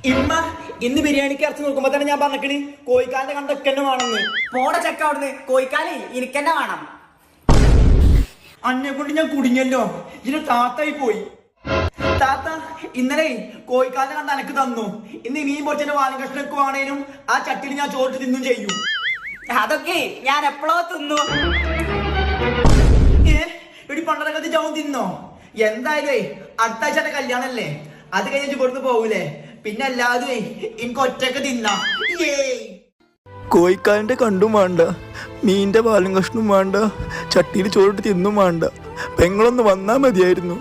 ഇമ്മ ഇന്ന് ബിരിയാണിക്ക് ഇറച്ചി നോക്കുമ്പോ തന്നെ ഞാൻ പറഞ്ഞിക്കണ് കോഴിക്കാലിന്റെ കണ്ടൊക്കെ വേണമെന്ന്. പോട ചെക്ക അവിടുന്ന്, കോഴിക്കാലി എനിക്കെന്നെ വേണം. അന്നെ കൊണ്ട് ഞാൻ കുടുങ്ങിയല്ലോ, ഇതിന് താത്തായി പോയി. താത്ത ഇന്നലെ കോഴിക്കാലിനെ കണ്ട് അനക്ക് തന്നു. ഇന്ന് മീൻ പൊടിച്ചതിന്റെ വാലും കഷ്ണൊക്കെ വേണേനും ആ ചട്ടിയിൽ ഞാൻ ചോറിട്ട് തിന്നും ചെയ്യും. അതൊക്കെ ഞാൻ എപ്പോഴോ തിന്നു. ഇവിടെ പണ്ടരക്കത്തി ചാവും തിന്നോ? എന്തായാലും അടുത്ത ആഴ്ച കല്യാണല്ലേ, അത് കഴിഞ്ഞിട്ട് ഇവിടുന്ന് പോകൂലേ. പിന്നെ അല്ലാതെ എനിക്ക് ഒറ്റക്ക് തിന്നാം. കോഴിക്കാലിന്റെ കണ്ടും വേണ്ട, മീൻ്റെ പാലും കഷ്ണും വേണ്ട, ചട്ടിയിൽ ചോറിട്ട് തിന്നും വേണ്ട. പെങ്ങളൊന്ന് വന്നാൽ മതിയായിരുന്നു.